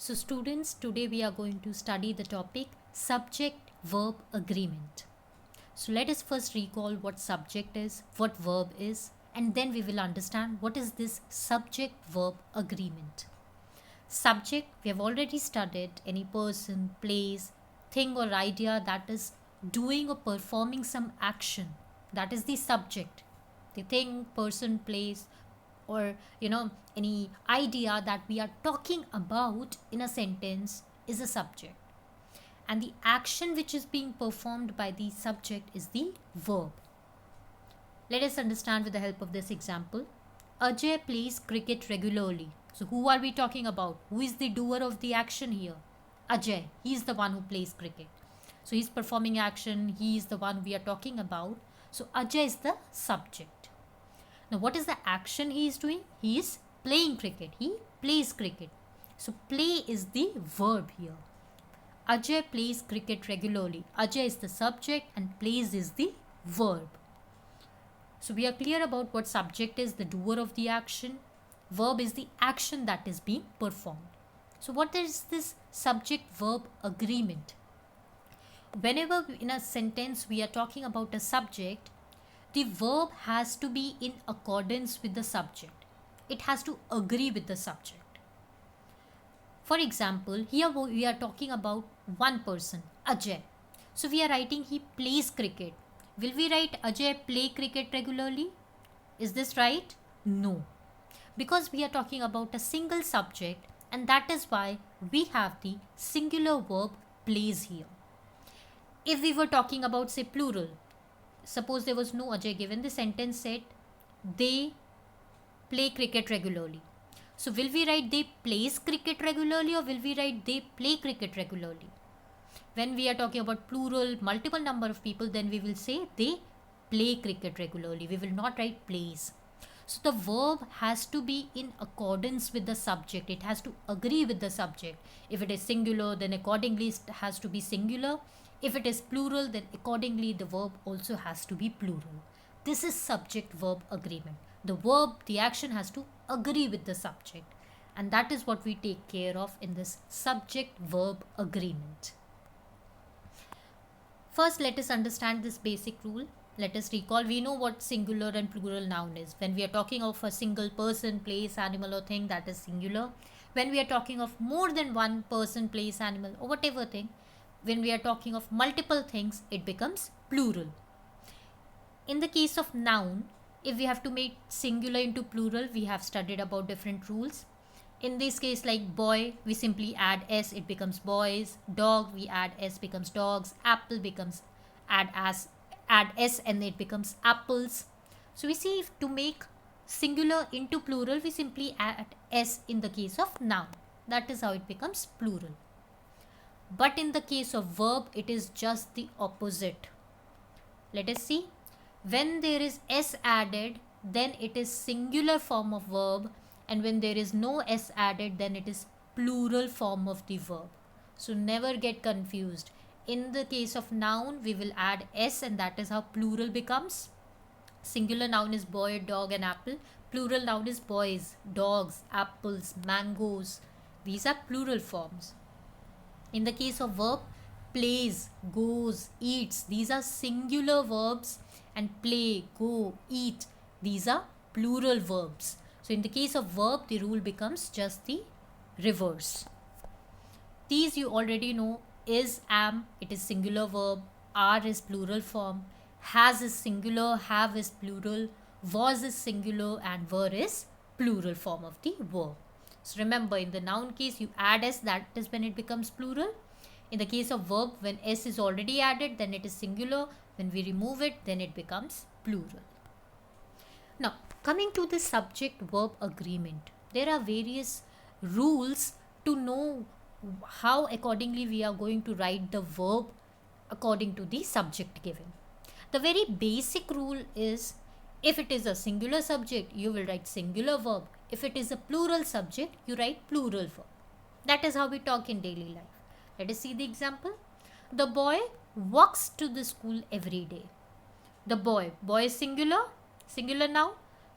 So students, today we are going to study the topic subject-verb agreement. So let us first recall what subject is, what verb is, and then we will understand what is this subject-verb agreement. Subject, we have already studied any person, place, thing or idea that is doing or performing some action. That is the subject. The thing, person, place, or any idea that we are talking about in a sentence is a subject, and the action which is being performed by the subject is the verb. Let us understand with the help of this example. Ajay plays cricket regularly. So who are we talking about? Who is the doer of the action here? Ajay. He is the one who plays cricket. So he's performing action. He is the one we are talking about. So Ajay is the subject. Now, what is the action he is doing? He is playing cricket. He plays cricket. So, play is the verb here. Ajay plays cricket regularly. Ajay is the subject and plays is the verb. So, we are clear about what subject is, the doer of the action. Verb is the action that is being performed. So, what is this subject-verb agreement? Whenever in a sentence we are talking about a subject, the verb has to be in accordance with the subject. It has to agree with the subject. For example, here we are talking about one person, Ajay. So we are writing he plays cricket. Will we write Ajay play cricket regularly? Is this right? No. Because we are talking about a single subject, and that is why we have the singular verb plays here. If we were talking about, say, plural, suppose there was no Ajay given, the sentence said they play cricket regularly. So will we write they plays cricket regularly, or will we write they play cricket regularly? When we are talking about plural, multiple number of people, then we will say they play cricket regularly. We will not write plays. So the verb has to be in accordance with the subject. It has to agree with the subject. If it is singular, then accordingly it has to be singular. If it is plural, then accordingly the verb also has to be plural. This is subject-verb agreement. The verb, the action has to agree with the subject. And that is what we take care of in this subject-verb agreement. First, let us understand this basic rule. Let us recall, we know what singular and plural noun is. When we are talking of a single person, place, animal or thing, that is singular. When we are talking of more than one person, place, animal or whatever thing, when we are talking of multiple things, it becomes plural. In the case of noun, if we have to make singular into plural, we have studied about different rules. In this case, like boy, we simply add s, it becomes boys. Dog, we add s, becomes dogs. Apple becomes add s and it becomes apples. So we see, if to make singular into plural, we simply add s in the case of noun. That is how it becomes plural. But in the case of verb, it is just the opposite. Let us see. When there is s added, then it is singular form of verb, and when there is no s added, then it is plural form of the verb. So never get confused. In the case of noun, we will add s, and that is how plural becomes. Singular noun is boy, dog and apple. Plural noun is boys, dogs, apples, mangoes. These are plural forms. In the case of verb, plays, goes, eats, these are singular verbs, and play, go, eat, these are plural verbs. So in the case of verb, the rule becomes just the reverse. These you already know. Is, am, it is singular verb. Are is plural form. Has is singular, have is plural. Was is singular, and were is plural form of the verb. So remember, in the noun case, you add s, that is when it becomes plural. In the case of verb, when s is already added, then it is singular. When we remove it, then it becomes plural. Now, coming to the subject-verb agreement, there are various rules to know how accordingly we are going to write the verb according to the subject given. The very basic rule is, if it is a singular subject, you will write singular verb. If it is a plural subject, you write plural verb. That is how we talk in daily life. Let us see the example. The boy walks to the school every day. The boy is singular noun.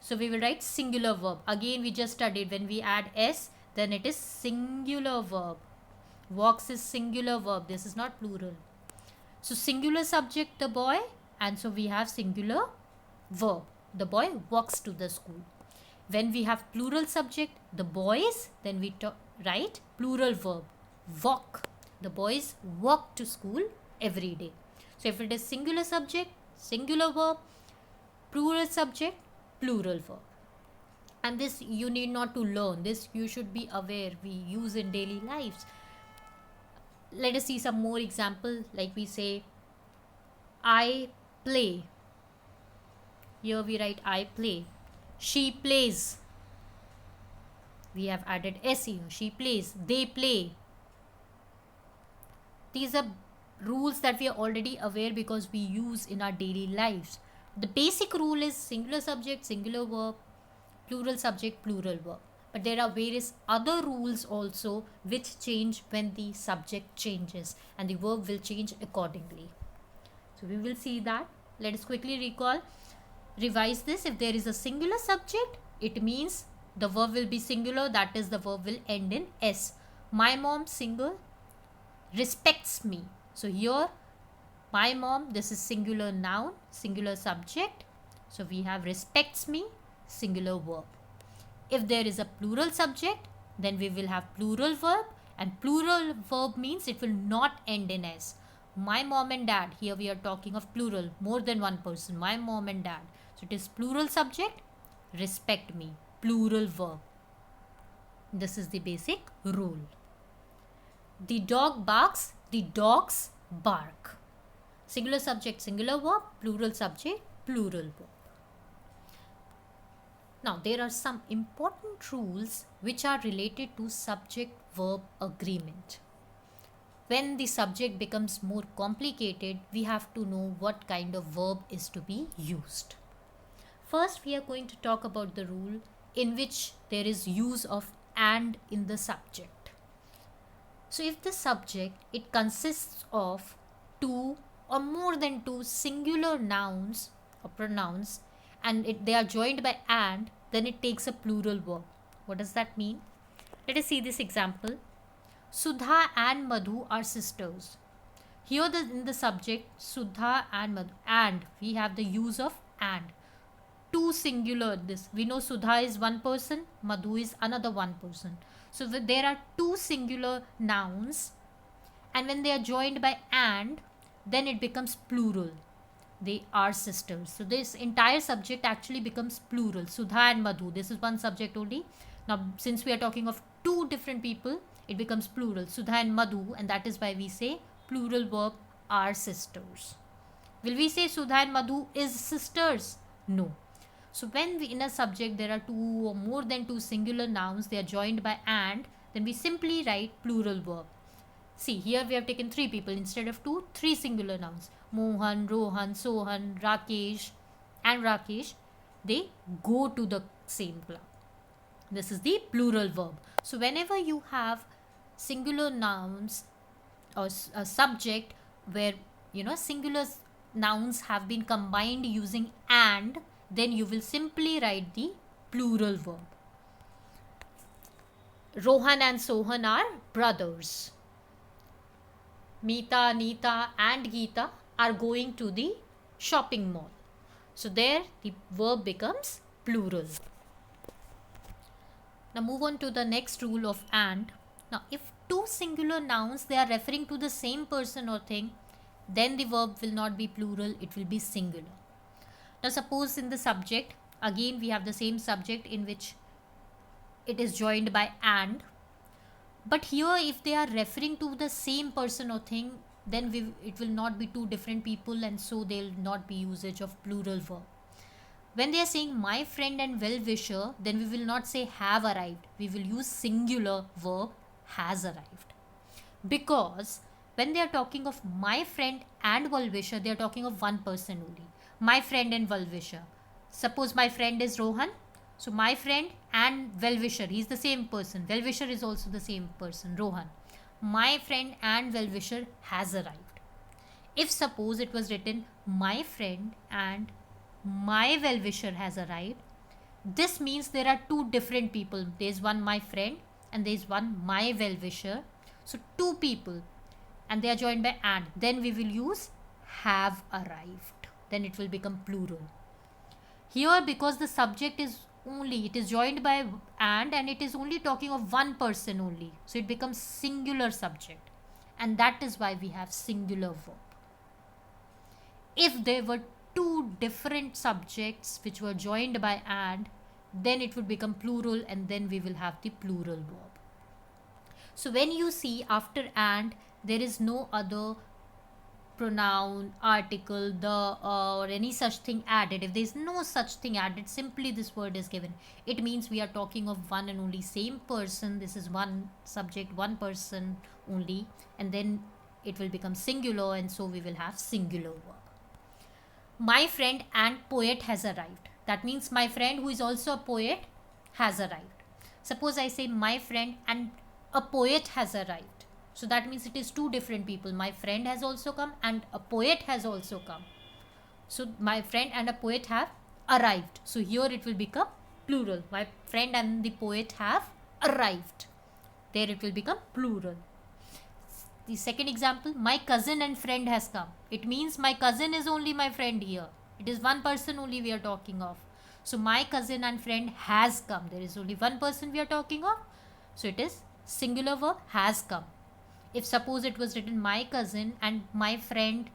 So we will write singular verb. Again, we just studied, when we add s, then it is singular verb. Walks is singular verb. This is not plural. So singular subject, the boy, and so we have singular verb. The boy walks to the school. When we have plural subject, the boys, then we write plural verb. Walk. The boys walk to school every day. So if it is singular subject, singular verb, plural subject, plural verb. And this you need not to learn. This you should be aware. We use in daily lives. Let us see some more example. Like we say, I play. Here we write I play. She plays. We have added S here. She plays. They play. These are rules that we are already aware because we use in our daily lives. The basic rule is singular subject, singular verb, plural subject, plural verb. But there are various other rules also which change when the subject changes and the verb will change accordingly. So we will see that. Let us quickly revise this. If there is a singular subject, it means the verb will be singular, that is the verb will end in S. My mom, single, respects me. So here, my mom, this is singular noun, singular subject. So we have respects me, singular verb. If there is a plural subject, then we will have plural verb, and plural verb means it will not end in S. My mom and dad, here we are talking of plural, more than one person, my mom and dad. So it is plural subject, respect me, plural verb. This is the basic rule. The dog barks, the dogs bark. Singular subject, singular verb, plural subject, plural verb. Now, there are some important rules which are related to subject-verb agreement. When the subject becomes more complicated, we have to know what kind of verb is to be used. First, we are going to talk about the rule in which there is use of and in the subject. So, if the subject, it consists of two or more than two singular nouns or pronouns, and they are joined by and, then it takes a plural verb. What does that mean? Let us see this example. Sudha and Madhu are sisters. Here in the subject, Sudha and Madhu, and we have the use of and. Two singular, this we know Sudha is one person, Madhu is another one person. So there are two singular nouns, and when they are joined by and, then it becomes plural. They are sisters. So this entire subject actually becomes plural. Sudha and Madhu. This is one subject only. Now, since we are talking of two different people, it becomes plural. Sudha and Madhu, and that is why we say plural verb are sisters. Will we say Sudha and Madhu is sisters? No. So when in a subject there are two or more than two singular nouns, they are joined by and, then we simply write plural verb. See, here we have taken three people instead of two, three singular nouns. Mohan, Rohan, Sohan, Rakesh and Rakesh, they go to the same club. This is the plural verb. So whenever you have singular nouns or a subject where singular nouns have been combined using and, then you will simply write the plural verb. Rohan and Sohan are brothers. Meeta, Neeta and Geeta are going to the shopping mall. So there the verb becomes plural. Now move on to the next rule of and. Now if two singular nouns, they are referring to the same person or thing, then the verb will not be plural, it will be singular. Now suppose in the subject, again we have the same subject in which it is joined by and. But here if they are referring to the same person or thing, then it will not be two different people, and so there will not be usage of plural verb. When they are saying my friend and well-wisher, then we will not say have arrived. We will use singular verb has arrived. Because when they are talking of my friend and well-wisher, they are talking of one person only. My friend and well-wisher. Suppose my friend is Rohan. So my friend and well-wisher, he is the same person. Well-wisher is also the same person, Rohan. My friend and well-wisher has arrived. If suppose it was written my friend and my well-wisher has arrived, this means there are two different people. There is one my friend and there is one my well-wisher. So two people and they are joined by and. Then we will use have arrived. Then it will become plural. Here, because the subject is only, it is joined by and it is only talking of one person only. So it becomes singular subject. And that is why we have singular verb. If there were two different subjects which were joined by and, then it would become plural and then we will have the plural verb. So when you see after and, there is no other pronoun, article, the, or any such thing added. If there is no such thing added, simply this word is given. It means we are talking of one and only same person. This is one subject, one person only, and then it will become singular, and so we will have singular verb. My friend and poet has arrived. That means my friend who is also a poet has arrived. Suppose I say my friend and a poet has arrived. So that means it is two different people. My friend has also come and a poet has also come. So my friend and a poet have arrived. So here it will become plural. My friend and the poet have arrived. There it will become plural. The second example, my cousin and friend has come. It means my cousin is only my friend here. It is one person only we are talking of. So my cousin and friend has come. There is only one person we are talking of. So it is singular verb has come. If suppose it was written my cousin and my friend,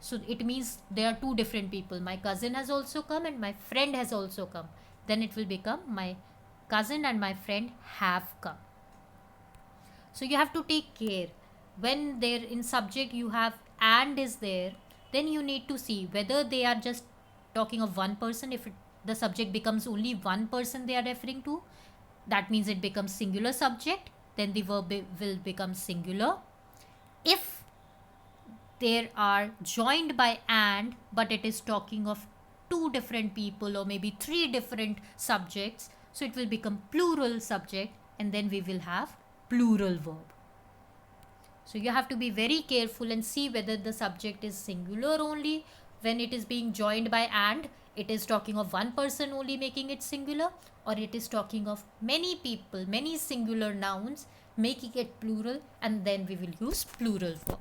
so it means there are two different people. My cousin has also come and my friend has also come. Then it will become my cousin and my friend have come. So you have to take care. When there in subject you have and is there, then you need to see whether they are just talking of one person. If the subject becomes only one person they are referring to, that means it becomes singular subject. Then the verb will become singular. If they are joined by and, but it is talking of two different people or maybe three different subjects, so it will become plural subject and then we will have plural verb. So you have to be very careful and see whether the subject is singular only when it is being joined by and, it is talking of one person only making it singular, or it is talking of many people, many singular nouns making it plural, and then we will use plural verb.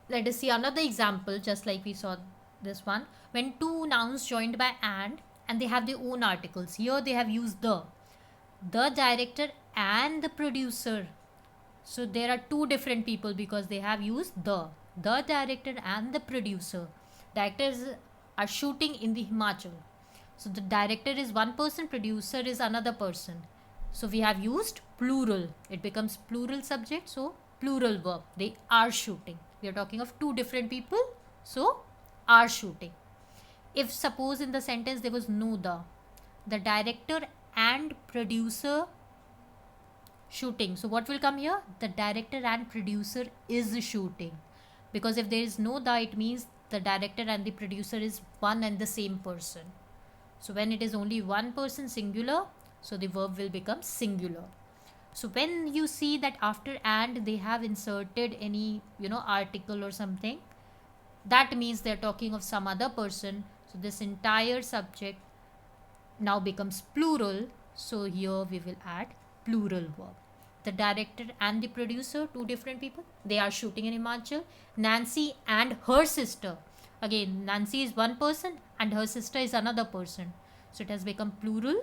Let us see another example just like we saw this one. When two nouns joined by and they have their own articles. Here they have used the director and the producer. So there are two different people because they have used the director and the producer. Directors are shooting in the Himachal. So the director is one person, producer is another person. So we have used plural. It becomes plural subject, so plural verb. They are shooting. We are talking of two different people, so are shooting. If suppose in the sentence there was no the director and producer shooting. So what will come here? The director and producer is shooting. Because if there is no it means the director and the producer is one and the same person. So when it is only one person singular, so the verb will become singular. So when you see that after and they have inserted any article or something, that means they're talking of some other person. So this entire subject now becomes plural. So here we will add plural verb. The director and the producer, two different people, they are shooting in Himachal. Nancy and her sister. Again, Nancy is one person and her sister is another person. So it has become plural.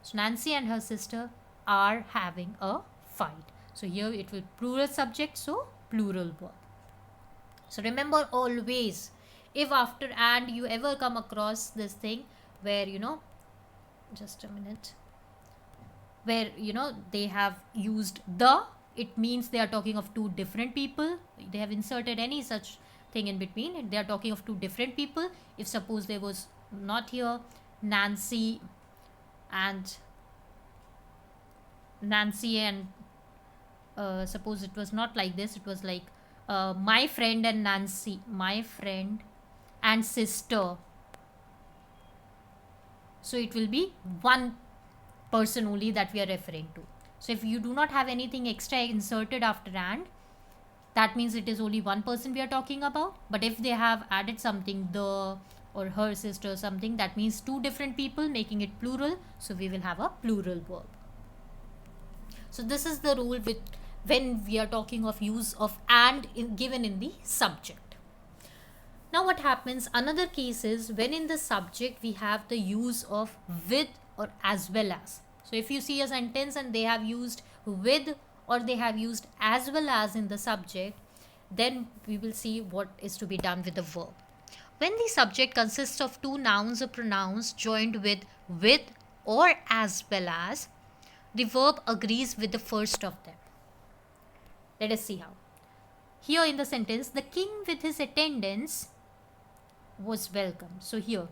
So Nancy and her sister are having a fight. So here it will plural subject, so plural verb. So remember always, if after and you ever come across this thing where just a minute, where they have used it means they are talking of two different people. They have inserted any such thing in between, they are talking of two different people. If suppose there was not here Nancy and suppose it was not like this, it was like my friend and Nancy, my friend and sister. So it will be one person only that we are referring to. So if you do not have anything extra inserted after and, that means it is only one person we are talking about. But if they have added something, the or her sister something, that means two different people making it plural. So we will have a plural verb. So this is the rule with when we are talking of use of and given in the subject. Now what happens, another case is when in the subject we have the use of with or as well as. So if you see a sentence and they have used with or they have used as well as in the subject, then we will see what is to be done with the verb. When the subject consists of two nouns or pronouns joined with or as well as, the verb agrees with the first of them. Let us see how. Here in the sentence, the king with his attendants was welcome. So here,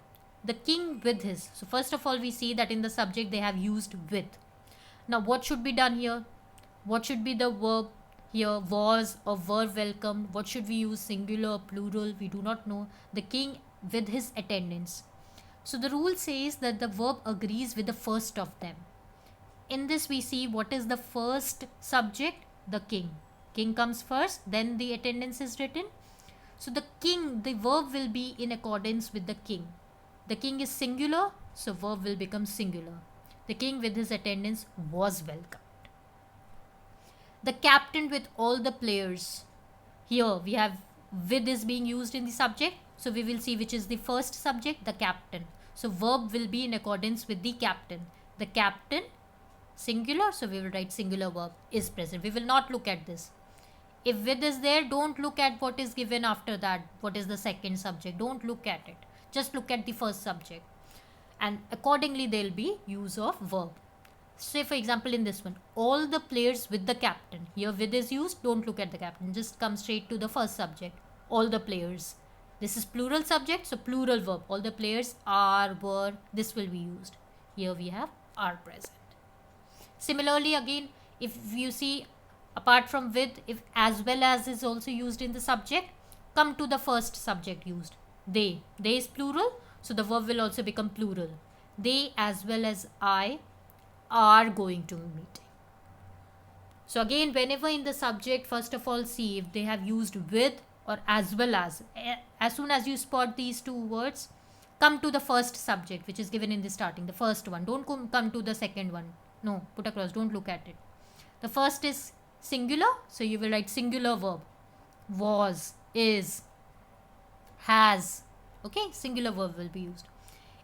the king with his. So first of all, we see that in the subject they have used with. Now what should be done here? What should be the verb here? Was or were welcomed. What should we use? Singular, plural? We do not know. The king with his attendants. So the rule says that the verb agrees with the first of them. In this we see what is the first subject? The king. King comes first, then the attendance is written. So the king, the verb will be in accordance with the king. The king is singular, so verb will become singular. The king with his attendants was welcomed. The captain with all the players. Here we have with is being used in the subject. So we will see which is the first subject, the captain. So verb will be in accordance with the captain. The captain, singular, so we will write singular verb is present. We will not look at this. If with is there, don't look at what is given after that. What is the second subject? Don't look at it. Just look at the first subject. And accordingly, there will be use of verb. Say for example in this one, all the players with the captain. Here with is used, don't look at the captain. Just come straight to the first subject. All the players. This is plural subject, so plural verb. All the players are, were, this will be used. Here we have are present. Similarly again, if you see apart from with, if as well as is also used in the subject, come to the first subject used. They is plural, so the verb will also become plural. They as well as I are going to meeting. So again, whenever in the subject, first of all see if they have used with or as well as. As soon as you spot these two words, come to the first subject which is given in the starting, the first one. Don't come to the second one. No, put across, don't look at it. The first is singular, so you will write singular verb. Was, is, has. Okay, singular verb will be used.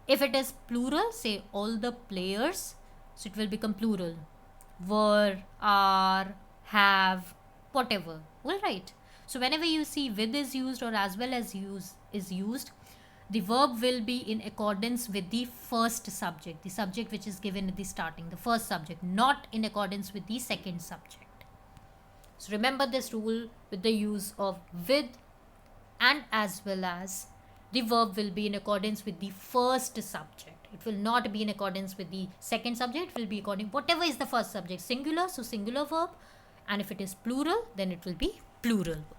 If it is plural, say all the players, so it will become plural. Were, are, have, whatever. Alright. So whenever you see with is used or as well as is used, the verb will be in accordance with the first subject, the subject which is given at the starting, the first subject, not in accordance with the second subject. So remember this rule with the use of with and as well as, the verb will be in accordance with the first subject. It will not be in accordance with the second subject. It will be according whatever is the first subject. Singular, so singular verb, and if it is plural, then it will be plural verb.